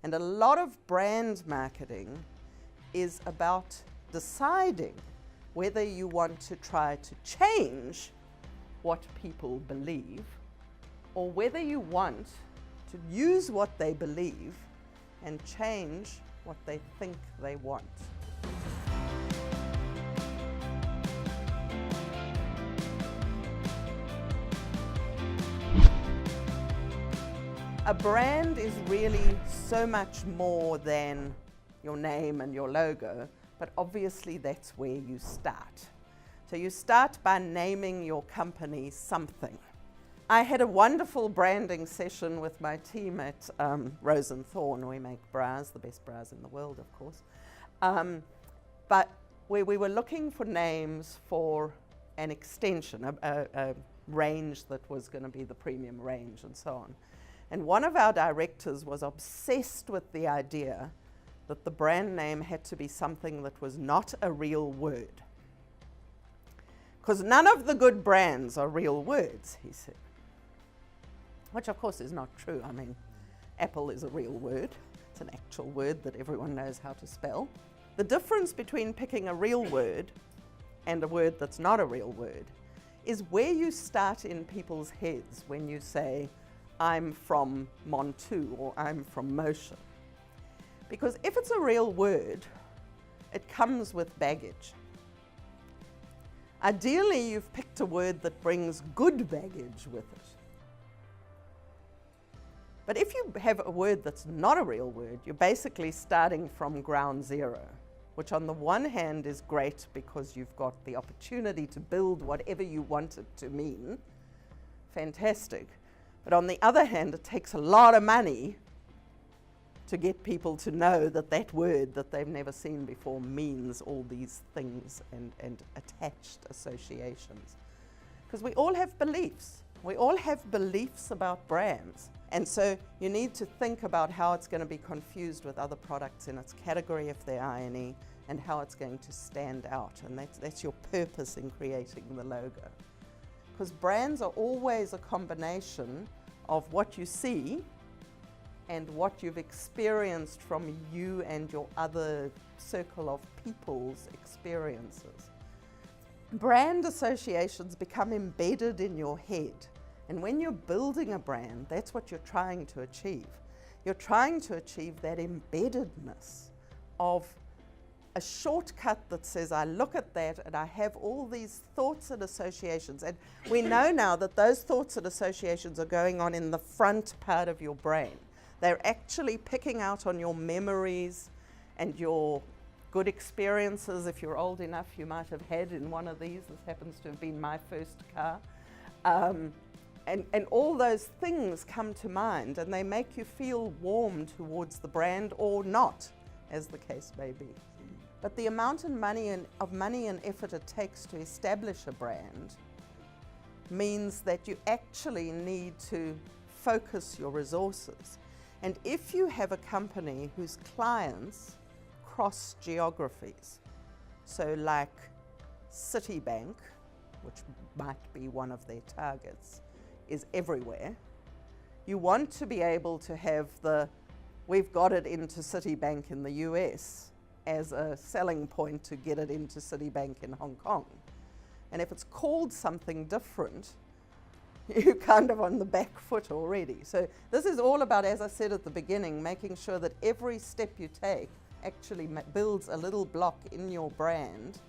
And a lot of brand marketing is about deciding whether you want to try to change what people believe or whether you want to use what they believe and change what they think they want. A brand is really so much more than your name and your logo, but obviously that's where you start. So you start by naming your company something. I had a wonderful branding session with my team at Rose & Thorn. We make bras, the best bras in the world, of course. But where we were looking for names for an extension, a range that was going to be the premium range and so on. And one of our directors was obsessed with the idea that the brand name had to be something that was not a real word. Because none of the good brands are real words, he said. Which of course is not true. I mean, Apple is a real word. It's an actual word that everyone knows how to spell. The difference between picking a real word and a word that's not a real word is where you start in people's heads when you say, I'm from Montu or I'm from Motion. Because if it's a real word, it comes with baggage. Ideally, you've picked a word that brings good baggage with it. But if you have a word that's not a real word, you're basically starting from ground zero, which on the one hand is great because you've got the opportunity to build whatever you want it to mean. Fantastic. But on the other hand, it takes a lot of money to get people to know that that word that they've never seen before means all these things and attached associations. Because we all have beliefs. We all have beliefs about brands. And so you need to think about how it's going to be confused with other products in its category, if there are any, and how it's going to stand out. And that's your purpose in creating the logo. Because brands are always a combination of what you see and what you've experienced from you and your other circle of people's experiences. Brand associations become embedded in your head. And when you're building a brand, that's what you're trying to achieve. You're trying to achieve that embeddedness of a shortcut that says, I look at that and I have all these thoughts and associations. And we know now that those thoughts and associations are going on in the front part of your brain. They're actually picking out on your memories and your good experiences. If you're old enough, you might have had in one of these. This happens to have been my first car. And all those things come to mind and they make you feel warm towards the brand or not, as the case may be. But the amount of money and effort it takes to establish a brand means that you actually need to focus your resources. And if you have a company whose clients cross geographies, so like Citibank, which might be one of their targets, is everywhere, you want to be able to have we've got it into Citibank in the US as a selling point to get it into Citibank in Hong Kong. And if it's called something different, you're kind of on the back foot already. So this is all about, as I said at the beginning, making sure that every step you take actually builds a little block in your brand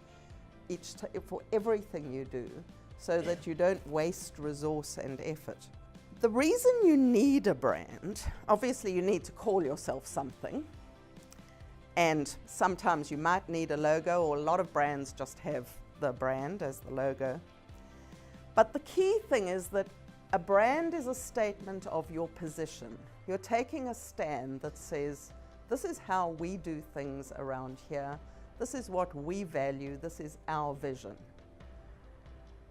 for everything you do, so that you don't waste resource and effort. The reason you need a brand, obviously you need to call yourself something, and sometimes you might need a logo, or a lot of brands just have the brand as the logo. But the key thing is that a brand is a statement of your position. You're taking a stand that says, this is how we do things around here, this is what we value, this is our vision.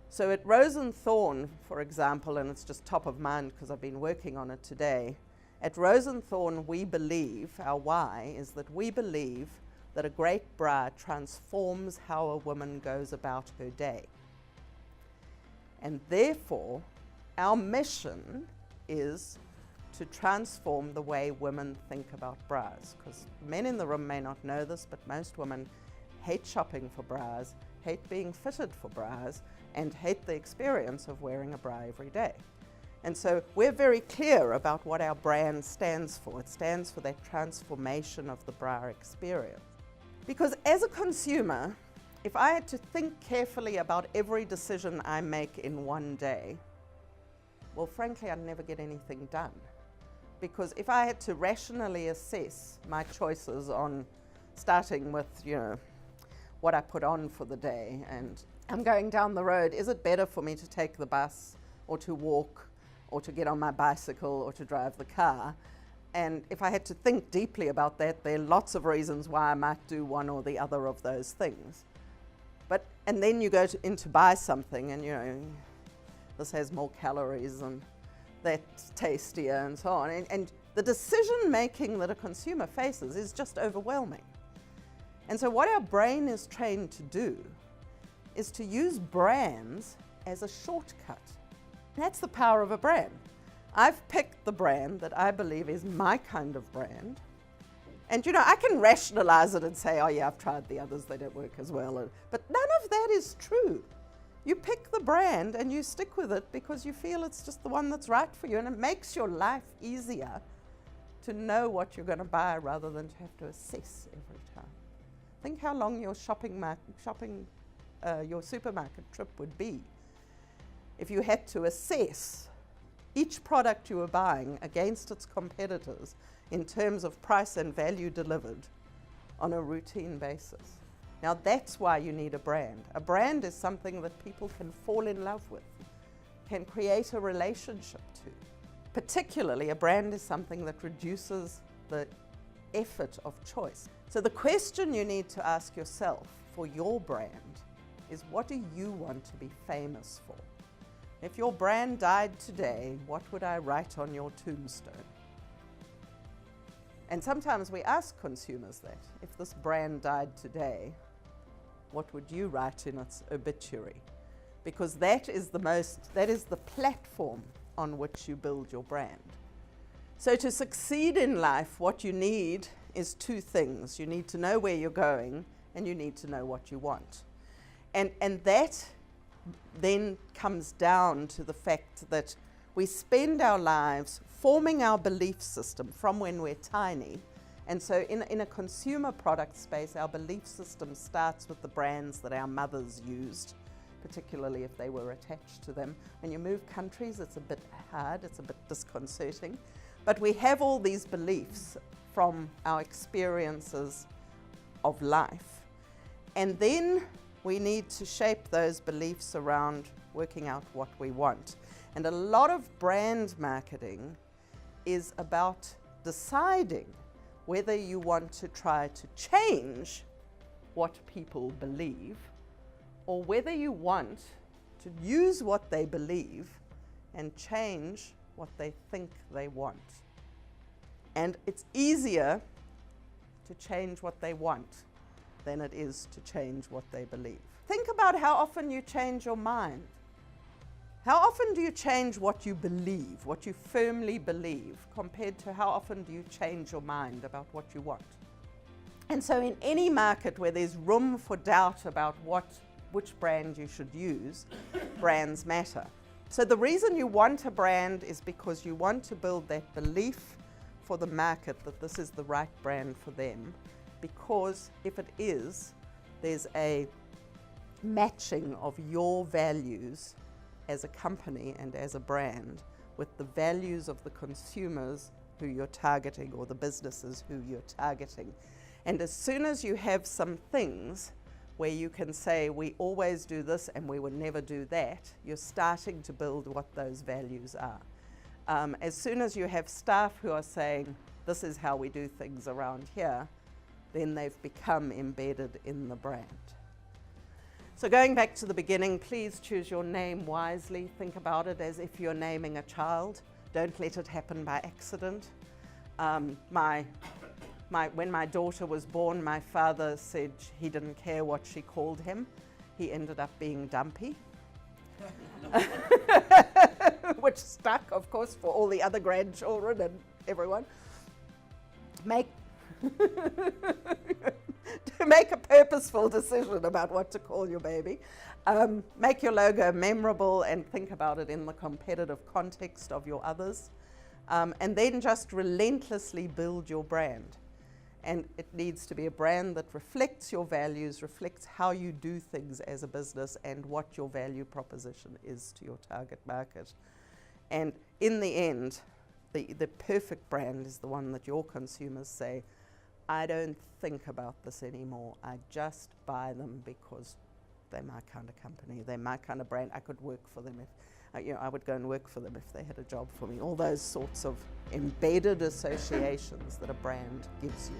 So at Rose & Thorn, for example, and it's just top of mind because I've been working on it today, at Rose & Thorn we believe, our why is that we believe that a great bra transforms how a woman goes about her day. And therefore, our mission is to transform the way women think about bras. Because men in the room may not know this, but most women hate shopping for bras, hate being fitted for bras, and hate the experience of wearing a bra every day. And so we're very clear about what our brand stands for. It stands for that transformation of the bra experience. Because as a consumer, if I had to think carefully about every decision I make in one day, well, frankly, I'd never get anything done. Because if I had to rationally assess my choices on starting with, what I put on for the day, and I'm going down the road, is it better for me to take the bus or to walk or to get on my bicycle or to drive the car? And if I had to think deeply about that, there are lots of reasons why I might do one or the other of those things. And then you go in to buy something and, this has more calories and that's tastier and so on. And the decision making that a consumer faces is just overwhelming. And so what our brain is trained to do is to use brands as a shortcut. That's the power of a brand. I've picked the brand that I believe is my kind of brand. And I can rationalize it and say, oh yeah, I've tried the others, they don't work as well. But none of that is true. You pick the brand and you stick with it because you feel it's just the one that's right for you, and it makes your life easier to know what you're going to buy rather than to have to assess every time. Think how long your your supermarket trip would be if you had to assess each product you were buying against its competitors in terms of price and value delivered on a routine basis. Now that's why you need a brand. A brand is something that people can fall in love with, can create a relationship to. Particularly, a brand is something that reduces the effort of choice. So the question you need to ask yourself for your brand is, what do you want to be famous for? If your brand died today, what would I write on your tombstone? And sometimes we ask consumers that. If this brand died today, what would you write in its obituary? Because that is the platform on which you build your brand. So to succeed in life, what you need is two things. You need to know where you're going, and you need to know what you want. And that then comes down to the fact that we spend our lives forming our belief system from when we're tiny. And so in a consumer product space, our belief system starts with the brands that our mothers used, particularly if they were attached to them. When you move countries, it's a bit hard, it's a bit disconcerting. But we have all these beliefs from our experiences of life. And then we need to shape those beliefs around working out what we want. And a lot of brand marketing is about deciding whether you want to try to change what people believe, or whether you want to use what they believe and change what they think they want. And it's easier to change what they want than it is to change what they believe. Think about how often you change your mind. How often do you change what you believe, what you firmly believe, compared to how often do you change your mind about what you want? And so in any market where there's room for doubt about which brand you should use, brands matter. So the reason you want a brand is because you want to build that belief for the market that this is the right brand for them, because if it is, there's a matching of your values as a company and as a brand with the values of the consumers who you're targeting, or the businesses who you're targeting. And as soon as you have some things where you can say, we always do this and we would never do that, you're starting to build what those values are. As soon as you have staff who are saying, this is how we do things around here, then they've become embedded in the brand. So going back to the beginning, please choose your name wisely. Think about it as if you're naming a child. Don't let it happen by accident. When my daughter was born, my father said he didn't care what she called him. He ended up being Dumpy. which stuck, of course, for all the other grandchildren and everyone. Make to make a purposeful decision about what to call your baby. Make your logo memorable and think about it in the competitive context of your others. And then just relentlessly build your brand. And it needs to be a brand that reflects your values, reflects how you do things as a business and what your value proposition is to your target market. And in the end, the perfect brand is the one that your consumers say, I don't think about this anymore. I just buy them because they're my kind of company, they're my kind of brand. I could work for them if, I would go and work for them if they had a job for me. All those sorts of embedded associations that a brand gives you.